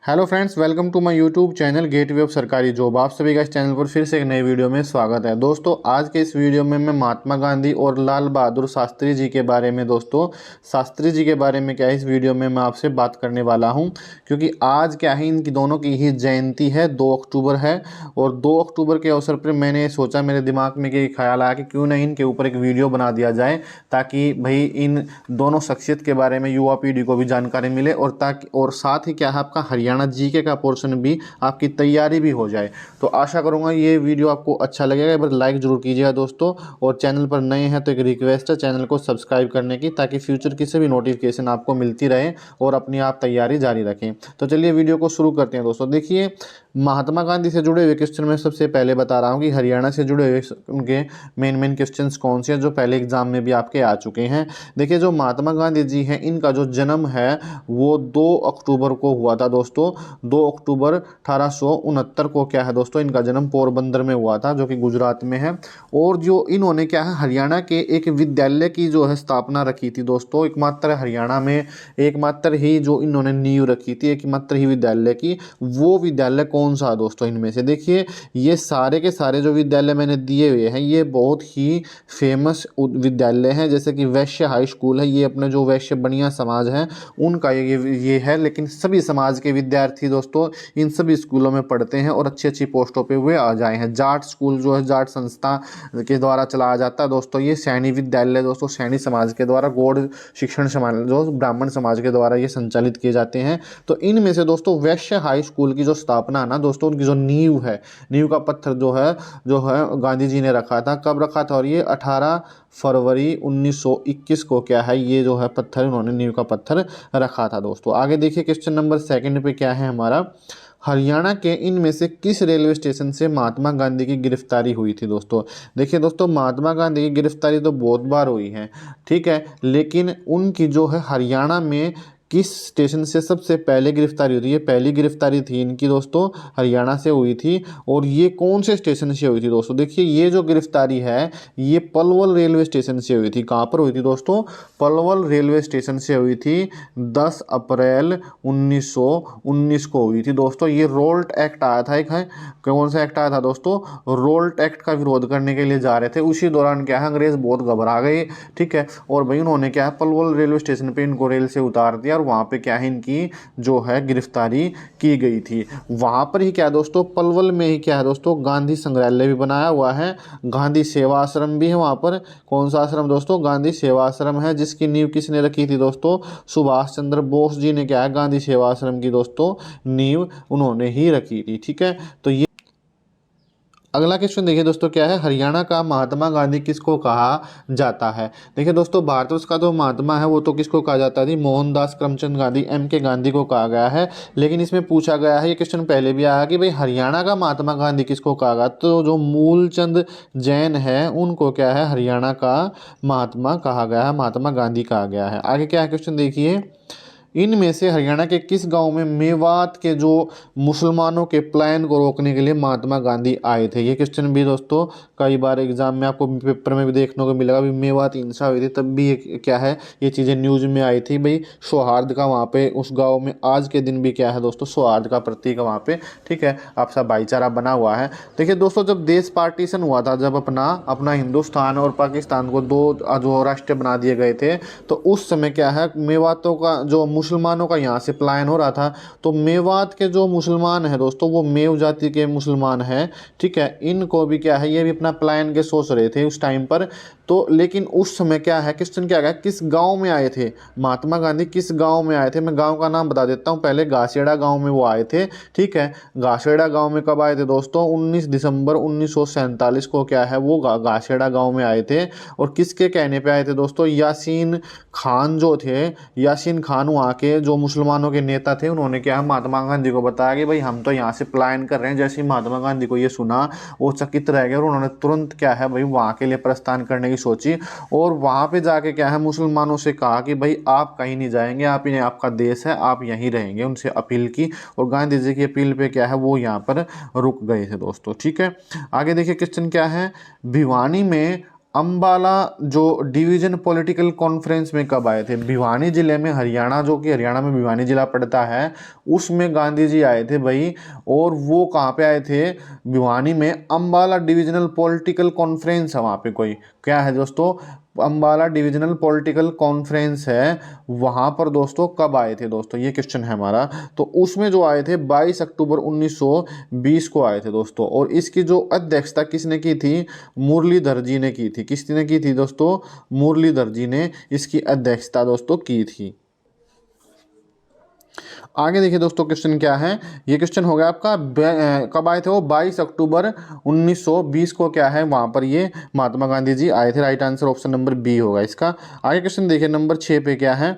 Hello friends, welcome to my YouTube channel gateway of सरकारी job. आप सभी का इस चैनल पर फिर से एक नई वीडियो में स्वागत है। दोस्तों, आज के इस वीडियो में मैं महात्मा गांधी और लाल बहादुर शास्त्री जी के बारे में शास्त्री जी के बारे में क्या है इस वीडियो में मैं आपसे बात करने वाला हूं, क्योंकि आज क्या है इनकी दोनों की ही जयंती है, 2 अक्टूबर है। और 2 अक्टूबर के अवसर पर मैंने सोचा, मेरे दिमाग में कि ख्याल आया कि क्यों ना इनके ऊपर एक वीडियो बना दिया जाए, ताकि भाई इन दोनों शख्सियत के बारे में युवा पीढ़ी को भी जानकारी मिले और साथ ही क्या है आपका हरियाणा जीके का पोर्शन भी आपकी तैयारी भी हो जाए। तो आशा करूंगा ये वीडियो आपको अच्छा लगेगा। एक बार लाइक जरूर कीजिएगा दोस्तों, और चैनल पर नए हैं तो एक रिक्वेस्ट है चैनल को सब्सक्राइब करने की, ताकि फ्यूचर की भी नोटिफिकेशन आपको मिलती रहे और अपनी आप तैयारी जारी रखें। तो चलिए वीडियो को शुरू करते हैं दोस्तों। देखिए, महात्मा गांधी से जुड़े हुए क्वेश्चन में सबसे पहले बता रहा हूँ कि हरियाणा से जुड़े हुए उनके मेन क्वेश्चंस कौन से हैं जो पहले एग्जाम में भी आपके आ चुके हैं। देखिए, जो महात्मा गांधी जी हैं इनका जो जन्म है वो 2 अक्टूबर को हुआ था दोस्तों। 2 अक्टूबर 1869 को क्या है दोस्तों इनका जन्म पोरबंदर में हुआ था, जो कि गुजरात में है। और जो इन्होंने क्या है हरियाणा के एक विद्यालय की जो है स्थापना रखी थी दोस्तों। एकमात्र हरियाणा में एकमात्र ही जो इन्होंने नींव रखी थी, एकमात्र ही विद्यालय की, वो विद्यालय कौन सा दोस्तों इनमें से। देखिए, ये सारे के सारे जो विद्यालय मैंने दिए हुए हैं ये बहुत ही फेमस विद्यालय हैं। जैसे कि वैश्य हाई स्कूल है, ये अपने जो वैश्य बनिया समाज है उनका ये है, लेकिन सभी समाज के विद्यार्थी दोस्तों इन सभी स्कूलों में पढ़ते हैं और अच्छी अच्छी पोस्टों पे हुए आ जाए हैं। जाट स्कूल जो है जाट संस्था के द्वारा चलाया जाता है दोस्तों। ये सैनी विद्यालय दोस्तों सैनी समाज के द्वारा, गौड़ शिक्षण समाज जो ब्राह्मण समाज के द्वारा ये संचालित किए जाते हैं। तो इनमें से दोस्तों वैश्य हाई स्कूल की जो स्थापना है ना दोस्तों, उनकी जो नींव है, नींव का पत्थर जो है गांधी जी ने रखा था। कब रखा था? और ये 18 फरवरी 1921 को क्या है ये जो है पत्थर, उन्होंने नींव का पत्थर रखा था दोस्तों। आगे देखिए, क्वेश्चन नंबर 2 पे क्या है हमारा, हरियाणा के इनमें से किस रेलवे स्टेशन से महात्मा गांधी की गिरफ्तारी हुई थी दोस्तों। देखिए दोस्तों, महात्मा गांधी की गिरफ्तारी तो बहुत बार हुई है, ठीक है, लेकिन उनकी जो है हरियाणा में किस स्टेशन से सबसे पहले गिरफ्तारी हुई थी। ये पहली गिरफ्तारी थी इनकी दोस्तों, हरियाणा से हुई थी। और ये कौन से स्टेशन से हुई थी दोस्तों? देखिए, ये जो गिरफ्तारी है ये पलवल रेलवे स्टेशन से हुई थी। कहाँ पर हुई थी दोस्तों? पलवल रेलवे स्टेशन से हुई थी। 10 अप्रैल 1919 को हुई थी दोस्तों। ये रोल्ट एक्ट आया था, एक है कौन सा एक्ट आया था दोस्तों? रोल्ट एक्ट का विरोध करने के लिए जा रहे थे, उसी दौरान क्या है अंग्रेज बहुत घबरा गए, ठीक है, और भाई उन्होंने क्या है पलवल रेलवे स्टेशन पे इनको रेल से उतार दिया और वहाँ पे क्या है इनकी जो है गिरफ्तारी की गई थी। वहाँ पर ही क्या है दोस्तों, पलवल में ही क्या है दोस्तों गांधी संग्रहालय भी बनाया हुआ है, गांधी सेवा आश्रम भी है वहाँ पर। कौन सा आश्रम दोस्तों? गांधी सेवा आश्रम है, जिसकी नींव किसने रखी थी दोस्तों? सुभाष चंद्र बोस जी ने क्या है गांधी सेवा आश्रम की दोस्तों नींव उन्होंने ही रखी थी, ठीक है। तो ये अगला क्वेश्चन देखिए दोस्तों, क्या है, हरियाणा का महात्मा गांधी किसको कहा जाता है। देखिए दोस्तों, भारतवर्ष का जो महात्मा है वो तो किसको कहा जाता है? मोहनदास करमचंद गांधी, MK गांधी को कहा गया है। लेकिन इसमें पूछा गया है, ये क्वेश्चन पहले भी आया कि भाई हरियाणा का महात्मा गांधी किसको कहा गया, तो जो मूलचंद जैन है उनको क्या है हरियाणा का महात्मा कहा गया है, महात्मा गांधी कहा गया है। आगे क्या है क्वेश्चन देखिए, इनमें से हरियाणा के किस गांव में मेवात के जो मुसलमानों के प्लान को रोकने के लिए महात्मा गांधी आए थे। ये क्वेश्चन भी दोस्तों कई बार एग्जाम में आपको पेपर में भी देखने को मिलेगा। भी मेवात हिंसा हुई थी तब भी ये क्या है ये चीज़ें न्यूज में आई थी। भाई सौहार्द का वहाँ पे उस गाँव में आज के दिन भी क्या है दोस्तों सौहार्द का प्रतीक है वहाँ पे, ठीक है, आपसा भाईचारा बना हुआ है। देखिए दोस्तों, जब देश पार्टीशन हुआ था, जब अपना हिंदुस्तान और पाकिस्तान को 2 जो राष्ट्र बना दिए गए थे, तो उस समय क्या है मेवातों का जो मुसलमानों का यहाँ से पलायन हो रहा था। तो मेवात के जो मुसलमान हैं दोस्तों वो मेव जाति के मुसलमान हैं, ठीक है, इनको भी क्या है ये भी अपना पलायन के सोच रहे थे उस टाइम पर। तो लेकिन उस समय क्या है क्वेश्चन क्या है, किस गांव में आए थे महात्मा गांधी, किस गांव में आए थे? मैं गांव का नाम बता देता हूं पहले। घासेड़ा गांव में वो आए थे, ठीक है। घासेड़ा गांव में कब आए थे दोस्तों? 19 दिसंबर 1947 को क्या है वो घासेड़ा गांव में आए थे। और किसके कहने पे आए थे दोस्तों? यासीन खान जो थे, यासीन खान वहाँ के जो मुसलमानों के नेता थे, उन्होंने क्या है महात्मा गांधी को बताया कि भाई हम तो यहाँ से पलायन कर रहे हैं। जैसे ही महात्मा गांधी को ये सुना वो चकित रह गए और उन्होंने तुरंत क्या है भाई वहाँ के लिए प्रस्थान करने की सोची। और वहाँ पे जाके क्या है मुसलमानों से कहा कि भाई आप कहीं नहीं जाएंगे, आप इन्हें आपका देश है, आप यहीं रहेंगे, उनसे अपील की। और गांधी जी की अपील पे क्या है वो यहाँ पर रुक गए थे दोस्तों, ठीक है। आगे देखिए क्वेश्चन क्या है, भिवानी में अंबाला जो डिवीजन पॉलिटिकल कॉन्फ्रेंस में कब आए थे? भिवानी जिले में, हरियाणा, जो कि हरियाणा में भिवानी जिला पड़ता है, उसमें गांधी जी आए थे भाई। और वो कहाँ पे आए थे? भिवानी में अंबाला डिविजनल पॉलिटिकल कॉन्फ्रेंस है वहाँ पे। कोई क्या है दोस्तों? अंबाला डिविजनल पॉलिटिकल कॉन्फ्रेंस है, वहाँ पर दोस्तों कब आए थे दोस्तों? ये क्वेश्चन है हमारा। तो उसमें जो आए थे 22 अक्टूबर 1920 को आए थे दोस्तों। और इसकी जो अध्यक्षता किसने की थी? मुरलीधर जी ने की थी। किसने की थी दोस्तों? मुरलीधर जी ने इसकी अध्यक्षता दोस्तों की थी। आगे देखिए दोस्तों क्वेश्चन क्या है। ये क्वेश्चन हो गया आपका कब आए थे वो? 22 अक्टूबर 1920 को क्या है वहाँ पर ये महात्मा गांधी जी आए थे। Right answer option number B होगा इसका। आगे क्वेश्चन देखिए नंबर 6 पे क्या है।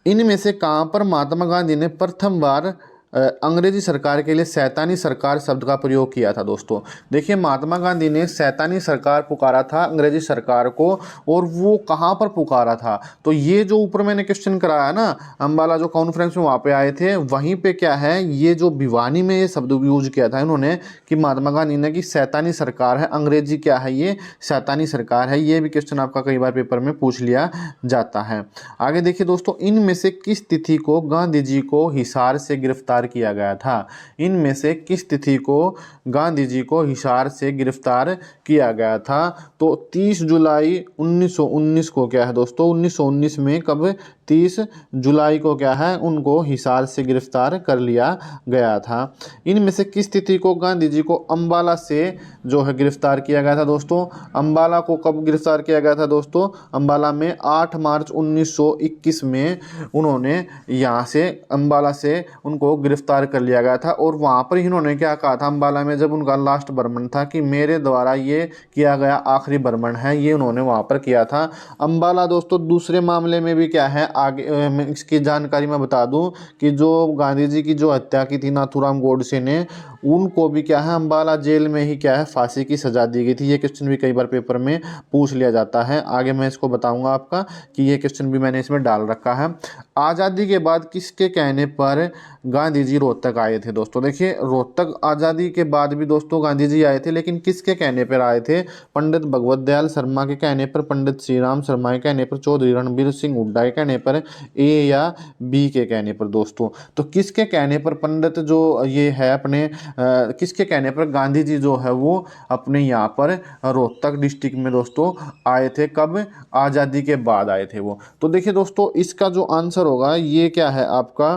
इनमें से कहाँ पर महात्मा गांधी ने प्रथम बार अंग्रेजी सरकार के लिए शैतानी सरकार शब्द का प्रयोग किया था दोस्तों? देखिए महात्मा गांधी ने शैतानी सरकार पुकारा था अंग्रेजी सरकार को, और वो कहाँ पर पुकारा था? तो ये जो ऊपर मैंने क्वेश्चन कराया ना, अंबाला जो कॉन्फ्रेंस में वहाँ पे आए थे, वहीं पे क्या है, ये जो भिवानी में ये शब्द यूज किया था इन्होंने कि महात्मा गांधी ने कि शैतानी सरकार है, अंग्रेजी क्या है ये? शैतानी सरकार है। ये भी क्वेश्चन आपका कई बार पेपर में पूछ लिया जाता है। आगे देखिए दोस्तों, इनमें से किस तिथि को गांधी जी को हिसार से गिरफ्तार किया गया था? इनमें से किस तिथि को गांधी जी को हिसार से गिरफ्तार किया गया था? तो 30 जुलाई 1919 को क्या है दोस्तों? 1919 में कब? 30 जुलाई को क्या है, उनको हिसार से गिरफ्तार कर लिया गया था। इनमें से किस तिथि को गांधी जी को अंबाला से जो है गिरफ्तार किया गया था दोस्तों? अंबाला को कब गिरफ्तार किया गया था दोस्तों? अंबाला में 8 मार्च 1921 में उन्होंने यहाँ से अंबाला से उनको गिरफ्तार कर लिया गया था। और वहाँ पर इन्होंने क्या कहा था अंबाला में, जब उनका लास्ट भ्रमण था, कि मेरे द्वारा ये किया गया आखिरी भ्रमण है, ये उन्होंने वहाँ पर किया था। अंबाला दोस्तों दूसरे मामले में भी क्या है, आगे इसकी जानकारी मैं बता दूं कि जो गांधी जी की जो हत्या की थी नाथूराम गोडसे ने, उनको भी क्या है अंबाला जेल में ही क्या है फांसी की सजा दी गई थी। ये क्वेश्चन भी कई बार पेपर में पूछ लिया जाता है। आगे मैं इसको बताऊंगा आपका कि ये क्वेश्चन भी मैंने इसमें डाल रखा है। आज़ादी के बाद किसके कहने पर गांधी जी रोहतक आए थे दोस्तों? देखिए रोहतक आज़ादी के बाद भी दोस्तों गांधी जी आए थे, लेकिन किसके कहने पर आए थे? पंडित भगवत दयाल शर्मा के कहने पर, पंडित श्री राम शर्मा के कहने पर, चौधरी रणबीर सिंह हुड्डा के कहने पर, ए या बी के कहने पर दोस्तों? तो किसके कहने पर पंडित जो ये है अपने किसके कहने पर गांधी जी जो है वो अपने यहाँ पर रोहतक डिस्ट्रिक्ट में दोस्तों आए थे? कब? आज़ादी के बाद आए थे वो। तो देखिए दोस्तों इसका जो आंसर होगा ये क्या है आपका,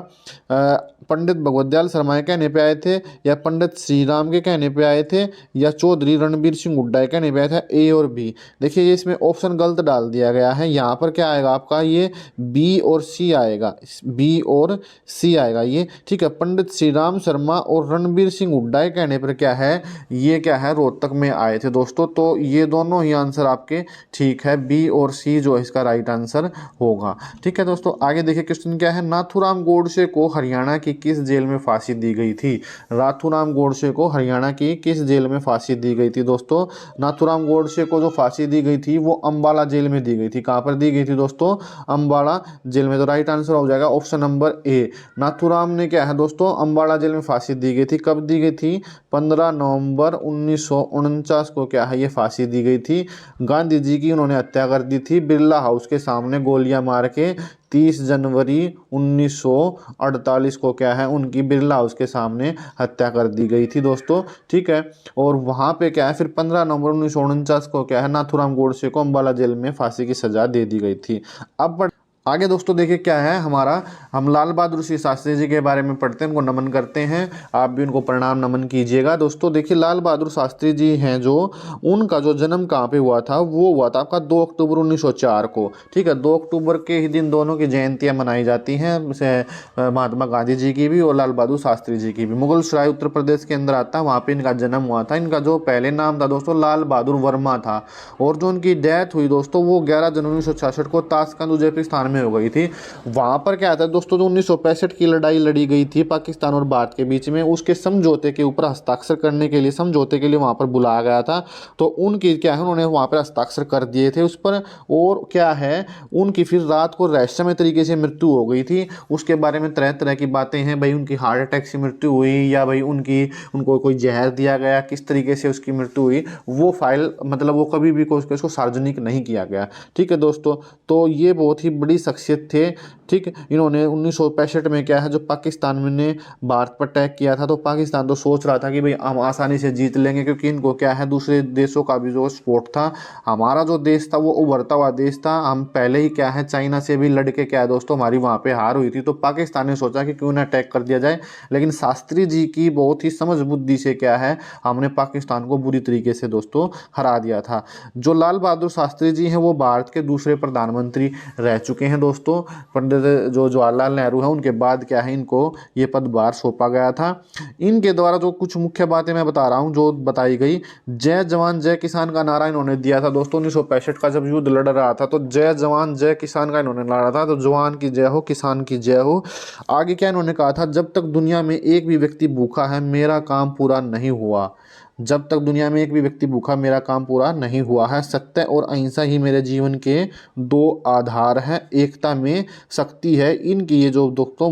पंडित भगवत दयाल शर्मा के कहने पे आए थे, या पंडित श्री राम के कहने पे आए थे, या चौधरी रणबीर सिंह हुड्डा के कहने पे आया था? ए और बी। देखिए ये इसमें ऑप्शन गलत डाल दिया गया है। यहाँ पर क्या आएगा आपका, ये बी और सी आएगा, बी और सी आएगा ये, ठीक है। पंडित श्री राम शर्मा और रणबीर सिंह हुड्डा के कहने पर क्या है, ये क्या है रोहतक में आए थे दोस्तों। तो ये दोनों ही आंसर आपके ठीक है, बी और सी जो है इसका राइट आंसर होगा, ठीक है दोस्तों। आगे देखिए क्वेश्चन क्या है। नाथूराम गोडसे को हरियाणा की किस जेल में फांसी दी गई थी? नाथूराम गोडसे को हरियाणा की किस जेल में फांसी दी गई थी दोस्तों? नाथूराम गोडसे को जो फांसी दी गई थी वो अंबाला जेल में दी गई थी। कहाँ पर दी गई थी दोस्तों? अंबाला जेल में। तो राइट आंसर हो जाएगा ऑप्शन नंबर ए। नाथूराम ने क्या है दोस्तों अंबाला जेल में फांसी दी गई थी। कब दी गई थी? 15 नवंबर 1949 को क्या है ये फांसी दी गई थी। गांधी जी की उन्होंने हत्या कर दी थी बिरला हाउस के सामने गोलियां मार के। 30 जनवरी 1948 को क्या है उनकी बिरला हाउस के सामने हत्या कर दी गई थी दोस्तों, ठीक है। और वहाँ पे क्या है फिर 15 नवंबर 1949 को क्या है नाथूराम गोडसे को अंबाला जेल में फांसी की सजा दे दी गई थी। अब आगे दोस्तों देखिए क्या है हमारा, हम लाल बहादुर शास्त्री जी के बारे में पढ़ते हैं, उनको नमन करते हैं। आप भी उनको प्रणाम नमन कीजिएगा दोस्तों। देखिए लाल बहादुर शास्त्री जी हैं जो, उनका जो जन्म कहाँ पे हुआ था, वो हुआ था आपका 2 अक्टूबर 1904 को, ठीक है। 2 अक्टूबर के ही दिन दोनों की जयंतियाँ मनाई जाती हैं, महात्मा गांधी जी की भी और लाल बहादुर शास्त्री जी की भी। मुगलसराय उत्तर प्रदेश के अंदर आता है, वहाँ पर इनका जन्म हुआ था। इनका जो पहले नाम था दोस्तों लाल बहादुर वर्मा था, और जो उनकी डेथ हुई दोस्तों वो 11 जनवरी 1966 को ताशकंद उदयपुर स्थान में हो गई थी। वहाँ पर क्या था दोस्तों, जो 1965 की लड़ाई लड़ी गई थी पाकिस्तान और भारत के बीच में, उसके समझौते के ऊपर हस्ताक्षर करने के लिए, समझौते के लिए वहाँ पर बुलाया गया था। तो उनकी क्या है, उन्होंने वहाँ पर हस्ताक्षर कर दिए थे उस पर। और क्या है, उनकी फिर रात को रहस्यमय तरीके से मृत्यु हो गई थी। उसके बारे में तरह तरह की बातें हैं, भाई उनकी हार्ट अटैक से मृत्यु हुई या भाई उनको कोई जहर दिया गया, किस तरीके से उसकी मृत्यु हुई, वो फाइल मतलब वो कभी भी उसको सार्वजनिक नहीं किया गया। ठीक है दोस्तों, तो ये बहुत ही बड़ी शख्सियत थे। ठीक, इन्होंने 1965 में क्या है, जो पाकिस्तान में ने भारत पर अटैक किया था, तो पाकिस्तान तो सोच रहा था कि भाई हम आसानी से जीत लेंगे, क्योंकि इनको क्या है, दूसरे देशों का भी जो सपोर्ट था। हमारा जो देश था वो उभरता हुआ देश था, हम पहले ही क्या है चाइना से भी लड़ के क्या है दोस्तों, हमारी वहाँ पे हार हुई थी। तो पाकिस्तान ने सोचा कि क्यों ना अटैक कर दिया जाए, लेकिन शास्त्री जी की बहुत ही समझ बुद्धि से क्या है, हमने पाकिस्तान को बुरी तरीके से दोस्तों हरा दिया था। जो लाल बहादुर शास्त्री जी हैं वो भारत के दूसरे प्रधानमंत्री रह चुके हैं दोस्तों। पंडित जो जवाहरलाल नेहरू हैं उनके बाद क्या है, इनको ये पदभार सौंपा गया था। इनके द्वारा जो कुछ मुख्य बातें मैं बता रहा हूँ जो बताई गई, जय जवान जय किसान का नारा इन्होंने दिया था दोस्तों। 1965 का जब युद्ध लड़ रहा था तो जय जवान जय किसान का इन्होंने लड़ा था, तो जवान की जय हो, किसान की जय हो। आगे क्या इन्होंने कहा था, जब तक दुनिया में एक भी व्यक्ति भूखा है मेरा काम पूरा नहीं हुआ। जब तक दुनिया में एक भी व्यक्ति भूखा, मेरा काम पूरा नहीं हुआ है। सत्य और अहिंसा ही मेरे जीवन के दो आधार हैं, एकता में शक्ति है। इनकी ये जो दोस्तों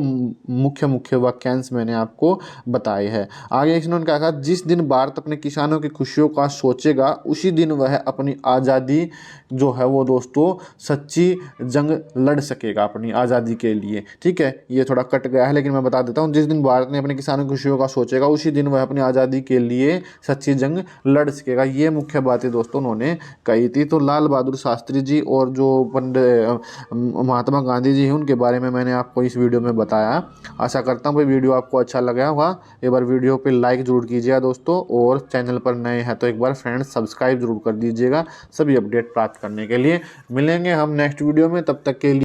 मुख्य वाक्यांश मैंने आपको बताए हैं। आगे इन्होंने कहा, जिस दिन भारत अपने किसानों की खुशियों का सोचेगा उसी दिन वह अपनी आज़ादी जो है वो दोस्तों सच्ची जंग लड़ सकेगा अपनी आज़ादी के लिए। ठीक है, ये थोड़ा कट गया है लेकिन मैं बता देता हूँ, जिस दिन भारत ने अपने किसानों की खुशियों का सोचेगा उसी दिन वह अपनी आज़ादी के लिए सच्ची जंग लड़ सकेगा। ये मुख्य बातें दोस्तों उन्होंने कही थी। तो लाल बहादुर शास्त्री जी और जो पंडित महात्मा गांधी जी हैं उनके बारे में मैंने आपको इस वीडियो में बताया। आशा करता हूँ भाई वीडियो आपको अच्छा लगा होगा। एक बार वीडियो पे लाइक जरूर कीजिएगा दोस्तों, और चैनल पर नए हैं तो एक बार फ्रेंड्स सब्सक्राइब जरूर कर दीजिएगा सभी अपडेट प्राप्त करने के लिए। मिलेंगे हम नेक्स्ट वीडियो में, तब तक के लिए